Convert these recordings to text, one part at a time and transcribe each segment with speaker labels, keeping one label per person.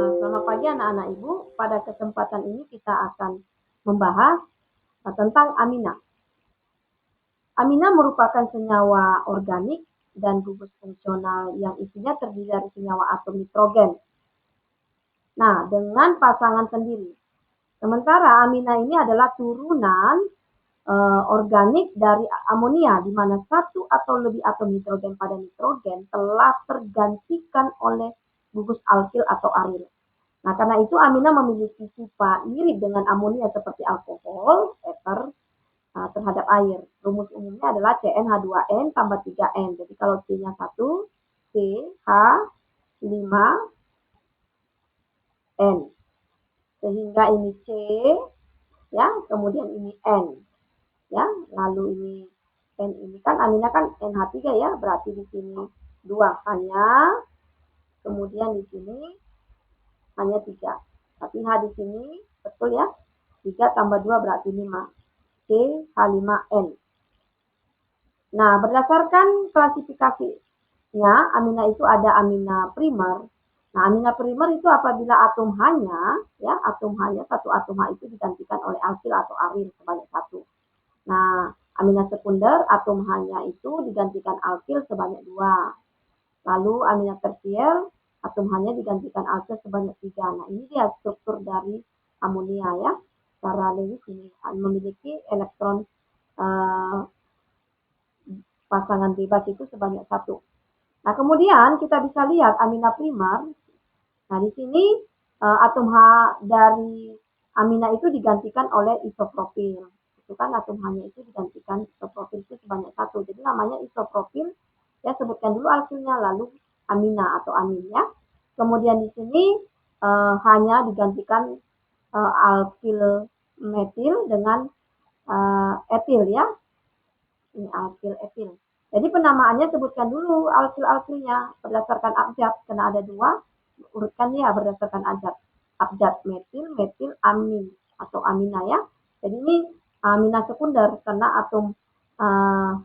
Speaker 1: Selamat pagi anak-anak Ibu. Pada kesempatan ini kita akan membahas tentang amina. Amina merupakan senyawa organik dan gugus fungsional yang isinya terdiri dari senyawa atom nitrogen. Nah, dengan pasangan sendiri. Sementara amina ini adalah turunan organik dari amonia, di mana satu atau lebih atom nitrogen pada nitrogen telah tergantikan oleh gugus alkil atau aril. Nah, karena itu amina memiliki sifat mirip dengan amonia seperti alkohol, ether, terhadap air. Rumus umumnya adalah CnH2n tambah 3n. Jadi kalau C-nya 1, CH5N. Sehingga ini C, ya, kemudian ini N. Ya, lalu ini N ini kan amina kan NH3 ya, berarti di sini 2 hanya, kemudian di sini hanya 3. Tapi H di sini betul ya, 3 tambah 2 berarti 5. CH5N. Nah, berdasarkan klasifikasinya, amina itu ada amina primer. Nah, amina primer itu apabila atom H-nya, ya, atom H-nya, satu atom H itu digantikan oleh alkil atau aril sebanyak 1. Nah, amina sekunder, atom H-nya itu digantikan alkil sebanyak 2. Lalu amina tersier, atom H-nya digantikan alkil sebanyak 3. Nah, ini dia struktur dari amonia ya. Secara logis ini memiliki elektron pasangan bebas itu sebanyak 1. Nah, kemudian kita bisa lihat amina primer. Nah, di sini atom H dari amina itu digantikan oleh isopropil. Itu kan atom H-nya itu digantikan isopropil itu sebanyak 1. Jadi namanya isopropil. Ya, sebutkan dulu alkilnya, lalu amina atau amin ya. Kemudian di sini hanya digantikan alkil metil dengan etil ya. Ini alkil etil. Jadi penamaannya sebutkan dulu alkil-alkilnya berdasarkan abjad, karena ada 2, urutkan ya berdasarkan abjad. Abjad metil, metil, amin atau amina ya. Jadi ini amina sekunder karena atom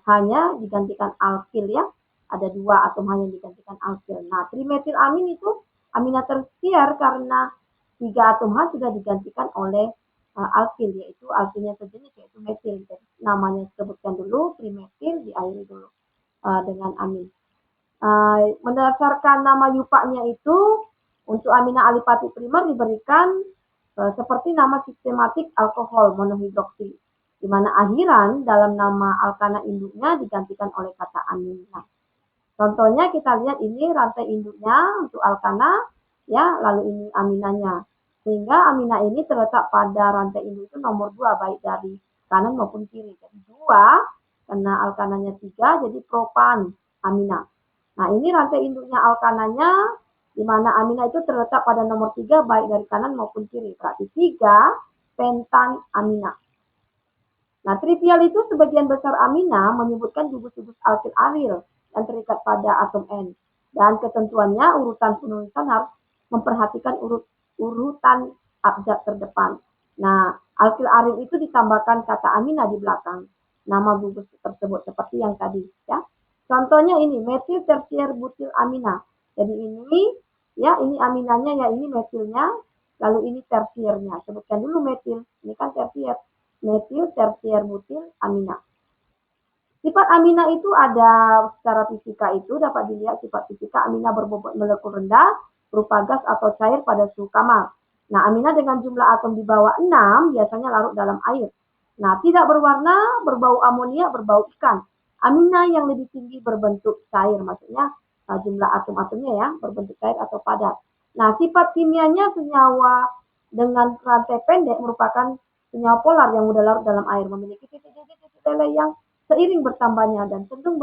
Speaker 1: hanya digantikan alkil ya. Ada 2 atom hanya digantikan alkil. Nah, trimetil amin itu amina tersier karena 3 atom H sudah digantikan oleh alkil, yaitu alkilnya sejenis yaitu metil. Jadi namanya sebutkan dulu trimetil, diakhiri dulu dengan amin. Berdasarkan nama yupaknya itu untuk amina alipati primer diberikan seperti nama sistematik alkohol monohidroksi, di mana akhiran dalam nama alkana induknya digantikan oleh kata amina. Contohnya kita lihat ini rantai induknya untuk alkana ya, lalu ini aminanya. Sehingga amina ini terletak pada rantai induk itu nomor 2 baik dari kanan maupun kiri. Jadi 2 karena alkananya 3 jadi propan amina. Nah, ini rantai induknya alkananya di mana amina itu terletak pada nomor 3 baik dari kanan maupun kiri. Berarti 3 pentan amina. Nah, trivial itu sebagian besar amina menyebutkan gugus-gugus alkil aril yang terikat pada atom N. Dan ketentuannya urutan penulisan harus memperhatikan urutan abjad terdepan. Nah, alkil aril itu ditambahkan kata amina di belakang nama gugus tersebut seperti yang tadi ya. Contohnya ini metil tersier butil amina. Jadi ini ya, ini aminanya ya, ini metilnya, lalu ini tersiernya. Sebutkan dulu metil, ini kan tersier. Metil tersier butil amina. Sifat amina itu ada secara fisika itu dapat dilihat sifat fisika amina berbobot molekul rendah berupa gas atau cair pada suhu kamar. Nah, amina dengan jumlah atom di bawah 6 biasanya larut dalam air. Nah, tidak berwarna, berbau amonia, berbau ikan. Amina yang lebih tinggi berbentuk cair, maksudnya jumlah atom-atomnya ya berbentuk cair atau padat. Nah, sifat kimianya senyawa dengan rantai pendek merupakan senyawa polar yang mudah larut dalam air, memiliki titik-titik lele yang seiring bertambahnya dan cenderung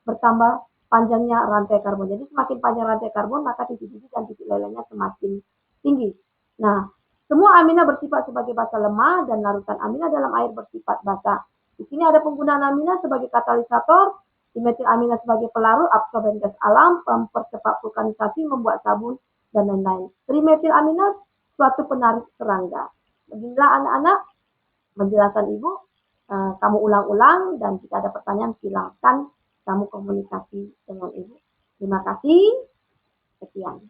Speaker 1: bertambah panjangnya rantai karbon. Jadi semakin panjang rantai karbon, maka titik-titik dan titik lelenya semakin tinggi. Nah, semua amina bersifat sebagai basa lemah dan larutan amina dalam air bersifat basa. Di sini ada penggunaan amina sebagai katalisator, dimetil amina sebagai pelarut, absorben gas alam, mempercepat vulkanisasi, membuat sabun, dan lain-lain. Trimetil amina suatu penarik serangga. Beginilah anak-anak penjelasan Ibu. Kamu ulang-ulang dan jika ada pertanyaan silakan kamu komunikasi dengan Ibu. Terima kasih. Sekian.